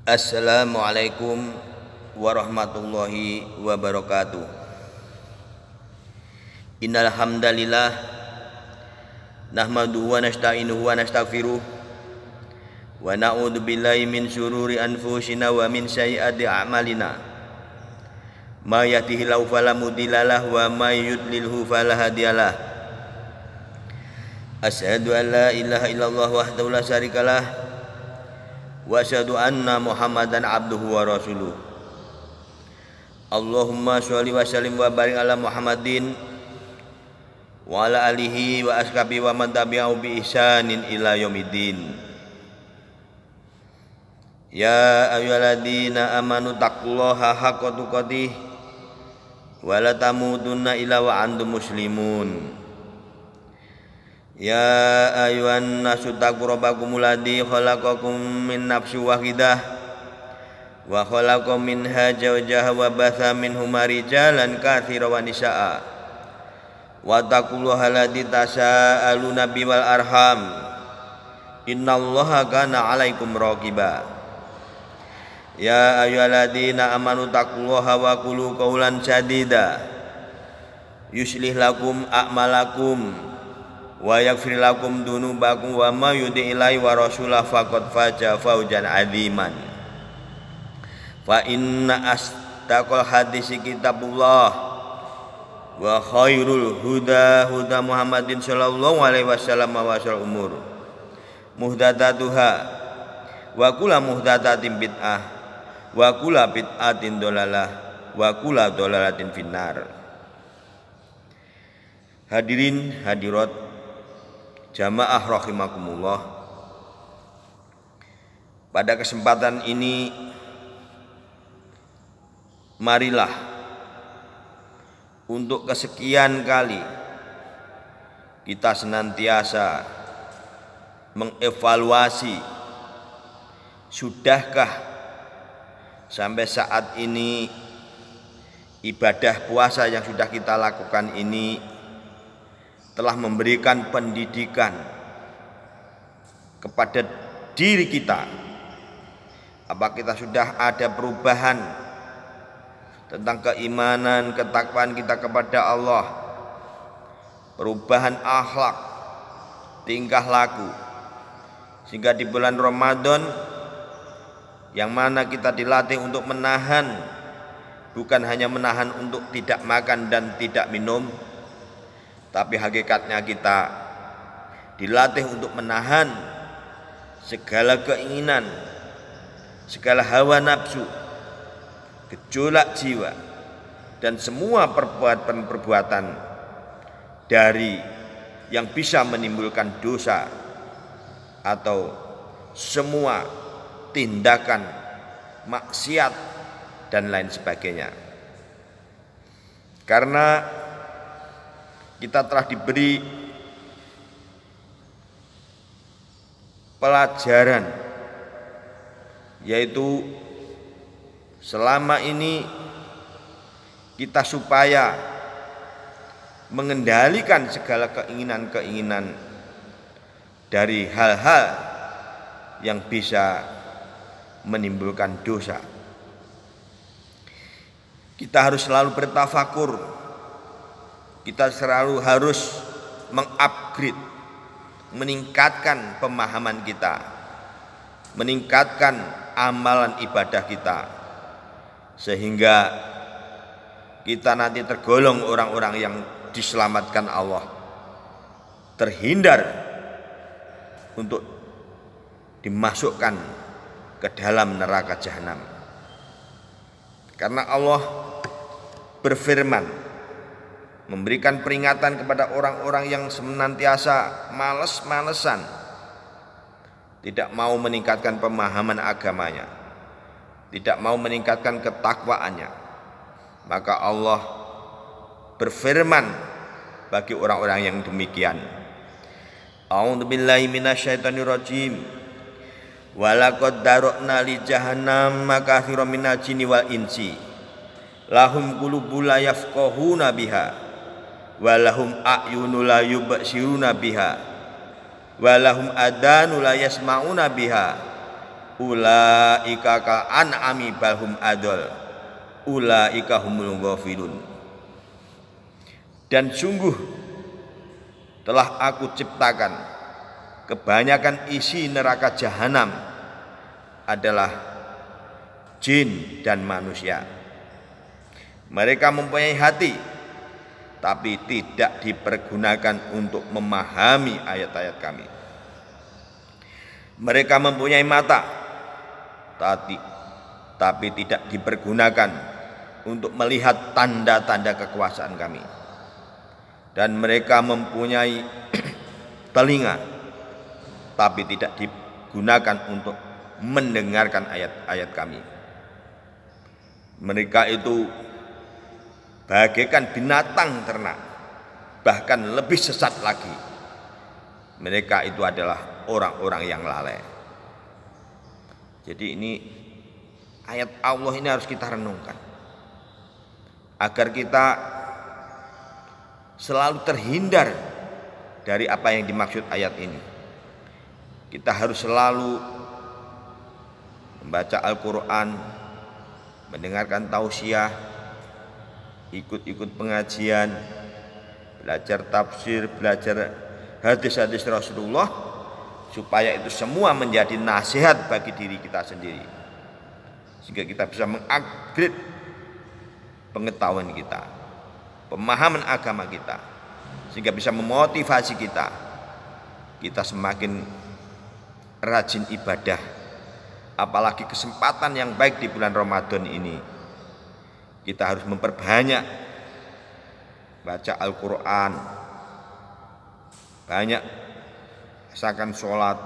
Assalamualaikum warahmatullahi wabarakatuh. Innal hamdalillah nahmaduhu wa nasta'inuhu wa nastaghfiruh wa na'udzu billahi min syururi anfusina wa min sayyiati a'malina. May yahdihillahu fala mudhillalah wa may yudlilhu fala hadiyalah. Asyhadu an la ilaha illallah wahdahu la syarikalah wa asyhadu anna Muhammadan abduhu wa rasuluh. Allahumma sholli wa sallim wa barik ala Muhammadin wa ala alihi wa ashabihi wa man tabi'ahu bi ihsanin ila yaumiddin. Ya ayyuhalladzina amanu taqullaha haqqa tuqatih wa la tamutunna illa wa antum muslimun. Ya ayyuhan nasu taqu rabbakumul ladzi khalaqakum min nafsin wahidah wa khalaqa minha zawjaha wa batha minhuma rijalan katsiran wa nisaa wa taqullaha alladzi tasaaluna bihi wal arham innallaha kana 'alaikum raqiba. Ya ayyuhalladzina amanu taqullaha wa qulu qawlan sadida yuslih lakum a'malakum wa yaghfir lakum dzunubakum wa may yuti'illahi wa rasulahu faqad faza fawzan 'aziman. Fa inna asdaqal hadisi kitabullah wa khairul huda huda Muhammadin sallallahu alaihi wasallam wa syarrul umur muhdatsatuha wa kullu muhdatsatin bid'ah wa kullu bid'atin dhalalah wa kullu dhalalatin finnar. Hadirin hadirat jamaah rahimakumullah, pada kesempatan ini marilah untuk kesekian kali kita senantiasa mengevaluasi, sudahkah sampai saat ini ibadah puasa yang sudah kita lakukan ini telah memberikan pendidikan kepada diri kita. Apa kita sudah ada perubahan tentang keimanan, ketakwaan kita kepada Allah, perubahan akhlak, tingkah laku, sehingga di bulan Ramadan yang mana kita dilatih untuk menahan, bukan hanya menahan untuk tidak makan dan tidak minum, tapi hakikatnya kita dilatih untuk menahan segala keinginan, segala hawa nafsu, gejolak jiwa, dan semua perbuatan-perbuatan dari yang bisa menimbulkan dosa atau semua tindakan maksiat dan lain sebagainya. Karena kita telah diberi pelajaran, yaitu selama ini kita supaya mengendalikan segala keinginan-keinginan dari hal-hal yang bisa menimbulkan dosa. Kita harus selalu bertafakur. Kita selalu harus mengupgrade, meningkatkan pemahaman kita, meningkatkan amalan ibadah kita, sehingga kita nanti tergolong orang-orang yang diselamatkan Allah, terhindar untuk dimasukkan ke dalam neraka jahanam. Karena Allah berfirman, memberikan peringatan kepada orang-orang yang senantiasa males-malesan, tidak mau meningkatkan pemahaman agamanya, tidak mau meningkatkan ketakwaannya. Maka Allah berfirman bagi orang-orang yang demikian, A'udzubillahi minasyaitonirrajim. Walaqad darokna li jahannam katsiran minal jinni wal insi lahum qulubun la yafqahuna biha walahum a'yunu la yubsiruna biha walahum adanu la yasma'una biha ulaika ka an'ami balhum adol ulaika humul ghafilun. Dan sungguh telah aku ciptakan kebanyakan isi neraka jahanam adalah jin dan manusia. Mereka mempunyai hati tapi tidak dipergunakan untuk memahami ayat-ayat kami. Mereka mempunyai mata tapi tidak dipergunakan untuk melihat tanda-tanda kekuasaan kami. Dan mereka mempunyai telinga tapi tidak digunakan untuk mendengarkan ayat-ayat kami. Mereka itu bagaikan binatang ternak, bahkan lebih sesat lagi. Mereka itu adalah orang-orang yang lalai. Jadi ini ayat Allah ini harus kita renungkan agar kita selalu terhindar dari apa yang dimaksud ayat ini. Kita harus selalu membaca Al-Quran, mendengarkan tausiah, ikut-ikut pengajian, belajar tafsir, belajar hadis-hadis Rasulullah, supaya itu semua menjadi nasihat bagi diri kita sendiri, sehingga kita bisa mengupgrade pengetahuan kita, pemahaman agama kita, sehingga bisa memotivasi kita semakin rajin ibadah. Apalagi kesempatan yang baik di bulan Ramadan ini, kita harus memperbanyak baca Al-Quran, banyak misalkan sholat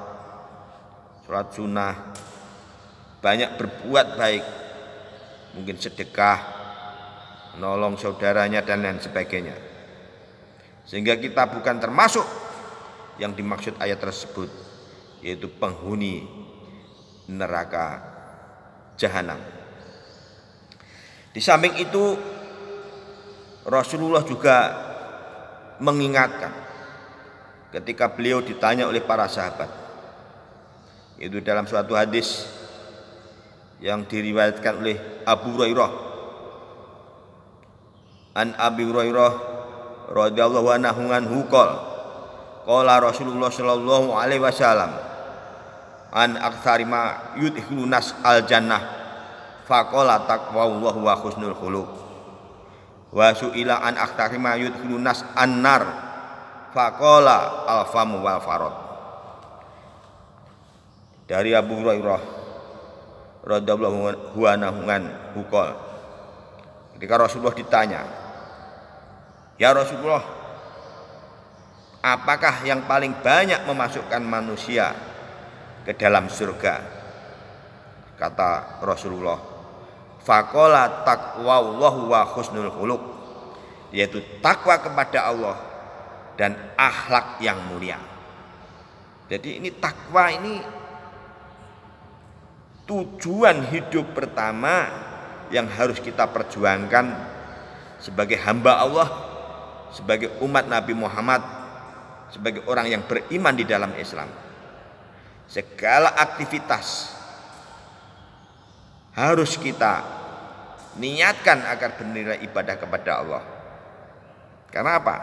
sunnah, banyak berbuat baik, mungkin sedekah, menolong saudaranya dan lain sebagainya, sehingga kita bukan termasuk yang dimaksud ayat tersebut, yaitu penghuni neraka jahanam. Di samping itu Rasulullah juga mengingatkan ketika beliau ditanya oleh para sahabat, itu dalam suatu hadis yang diriwayatkan oleh Abu Hurairah, an Abi Hurairah radhiyallahu anhu qala Rasulullah sallallahu alaihi wasallam an aktsari ma yudkhilun nas al jannah faqala taqwallahu wa husnul khuluq wa su'ila an aktsari ma yudkhilun nas annar faqala al famu wal farad. Dari Abu Hurairah radhiyallahu anhu qala, ketika Rasulullah ditanya, ya Rasulullah, apakah yang paling banyak memasukkan manusia ke dalam surga? Kata Rasulullah, faqala taqwallahu wa husnul khuluq, yaitu takwa kepada Allah dan akhlak yang mulia. Jadi ini takwa ini tujuan hidup pertama yang harus kita perjuangkan sebagai hamba Allah, sebagai umat Nabi Muhammad, sebagai orang yang beriman di dalam Islam. Segala aktivitas harus kita niatkan agar bernilai ibadah kepada Allah. Karena apa?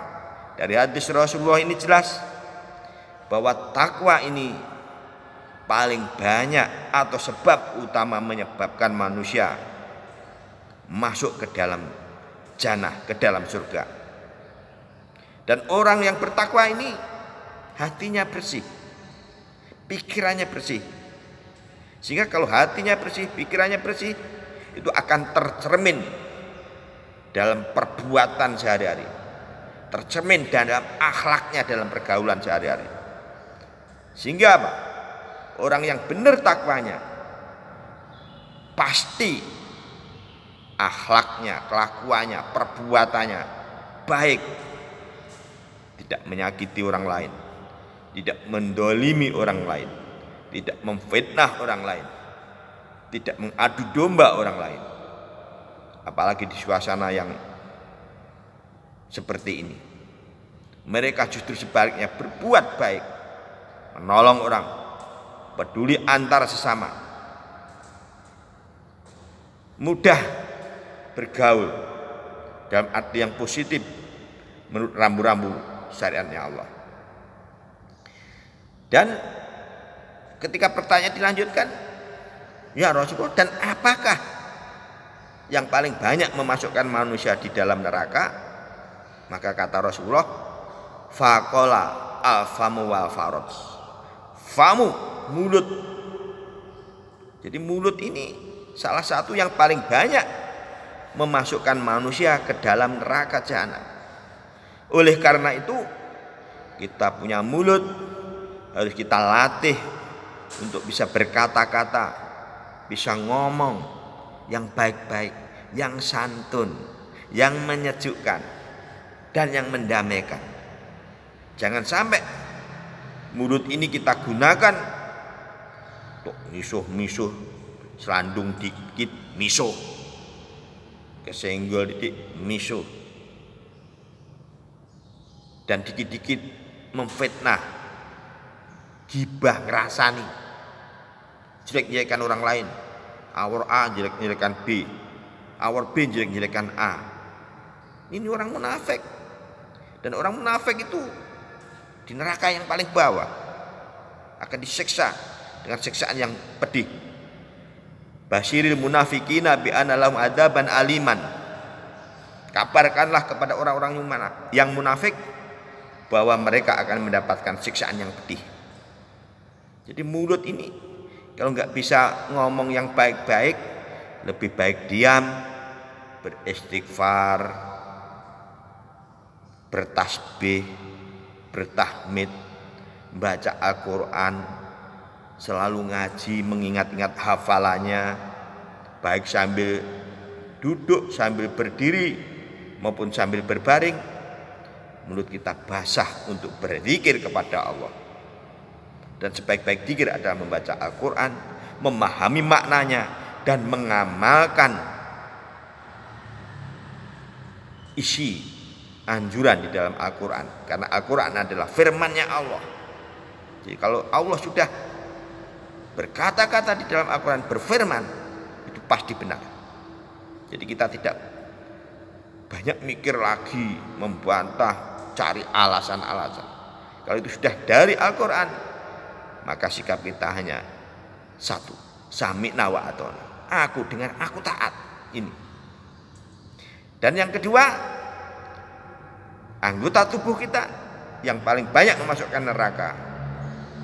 Dari hadis Rasulullah ini jelas bahwa takwa ini paling banyak atau sebab utama menyebabkan manusia masuk ke dalam jannah, ke dalam surga. Dan orang yang bertakwa ini hatinya bersih, pikirannya bersih. Sehingga kalau hatinya bersih, pikirannya bersih, itu akan tercermin dalam perbuatan sehari-hari, tercermin dalam akhlaknya, dalam pergaulan sehari-hari. Sehingga apa? Orang yang benar takwanya pasti akhlaknya, kelakuannya, perbuatannya baik, tidak menyakiti orang lain, tidak mendolimi orang lain, tidak memfitnah orang lain, tidak mengadu domba orang lain. Apalagi di suasana yang seperti ini, mereka justru sebaliknya berbuat baik, menolong orang, peduli antar sesama, mudah bergaul dalam arti yang positif menurut rambu-rambu syariatnya Allah. Dan ketika pertanyaan dilanjutkan, ya Rasulullah, dan apakah yang paling banyak memasukkan manusia di dalam neraka? Maka kata Rasulullah, faqala al-famu wal faraj. Famu, mulut. Jadi mulut ini salah satu yang paling banyak memasukkan manusia ke dalam neraka jahanam. Oleh karena itu, kita punya mulut harus kita latih untuk bisa berkata-kata, bisa ngomong yang baik-baik, yang santun, yang menyejukkan, dan yang mendamaikan. Jangan sampai mulut ini kita gunakan untuk misuh-misuh, selandung dikit misuh, kesenggol dikit misuh, dan dikit-dikit memfitnah, gibah, ngerasani, jelek-jelekan orang lain. Awor A jelek-jelekan B, awor B jelek-jelekan A. Ini orang munafik. Dan orang munafik itu di neraka yang paling bawah akan disiksa dengan siksaan yang pedih. Basyiril munafikina bi anna lahum adzaban aliman. Kabarkanlah kepada orang-orang yang munafik bahwa mereka akan mendapatkan siksaan yang pedih. Jadi mulut ini kalau nggak bisa ngomong yang baik-baik, lebih baik diam, beristighfar, bertasbih, bertahmid, baca Al-Quran, selalu ngaji, mengingat-ingat hafalannya, baik sambil duduk, sambil berdiri, maupun sambil berbaring. Mulut kita basah untuk berzikir kepada Allah. Dan sebaik-baik zikir adalah membaca Al-Quran, memahami maknanya, dan mengamalkan isi anjuran di dalam Al-Quran. Karena Al-Quran adalah firman-Nya Allah. Jadi kalau Allah sudah berkata-kata di dalam Al-Quran, berfirman, itu pasti benar. Jadi kita tidak banyak mikir lagi, membantah, cari alasan-alasan. Kalau itu sudah dari Al-Quran, maka sikap kita hanya satu, sami'na wa ata'na. Aku dengar, aku taat. Ini. Dan yang kedua, anggota tubuh kita yang paling banyak memasukkan neraka.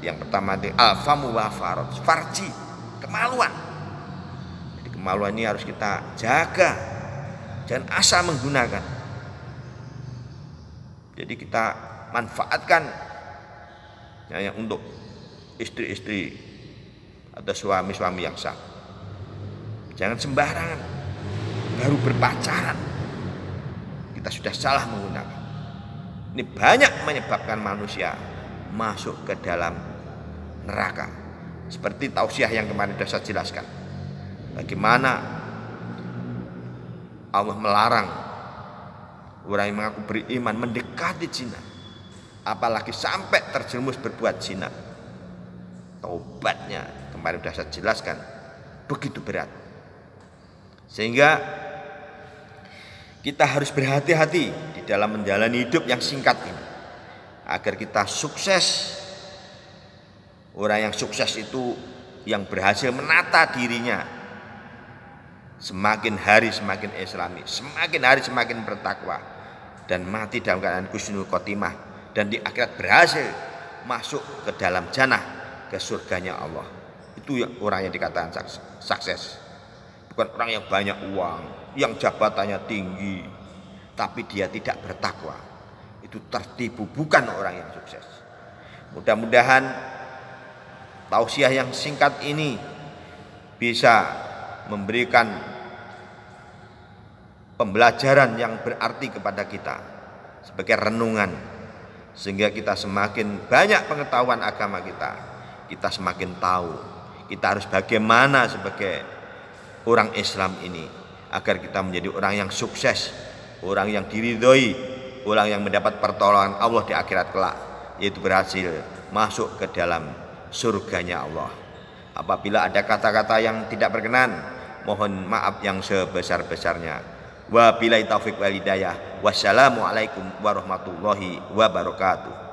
Yang pertama itu al-famu wa faraj, farji, kemaluan. Jadi kemaluan ini harus kita jaga, jangan asal menggunakan. Jadi kita manfaatkan hanya untuk istri-istri atau suami-suami yang sah. Jangan sembarangan, baru berpacaran kita sudah salah menggunakan. Ini banyak menyebabkan manusia masuk ke dalam neraka. Seperti tausiah yang kemarin sudah saya jelaskan, bagaimana Allah melarang orang yang mengaku beriman mendekati zina, apalagi sampai terjerumus berbuat zina. Taubatnya kemarin sudah saya jelaskan begitu berat, sehingga kita harus berhati-hati di dalam menjalani hidup yang singkat ini agar kita sukses. Orang yang sukses itu yang berhasil menata dirinya, semakin hari semakin islami, semakin hari semakin bertakwa, dan mati dalam keadaan husnul khotimah, dan di akhirat berhasil masuk ke dalam jannah, ke surganya Allah. Itu orang yang dikatakan sukses. Bukan orang yang banyak uang, yang jabatannya tinggi, tapi dia tidak bertakwa. Itu tertipu, bukan orang yang sukses. Mudah-mudahan tausiah yang singkat ini bisa memberikan pembelajaran yang berarti kepada kita sebagai renungan, sehingga kita semakin banyak pengetahuan agama kita semakin tahu kita harus bagaimana sebagai orang Islam ini agar kita menjadi orang yang sukses, orang yang diridhoi, orang yang mendapat pertolongan Allah di akhirat kelak, yaitu berhasil masuk ke dalam surganya Allah. Apabila ada kata-kata yang tidak berkenan, mohon maaf yang sebesar-besarnya. Wabillahi taufik wal hidayah. Wassalamualaikum warahmatullahi wabarakatuh.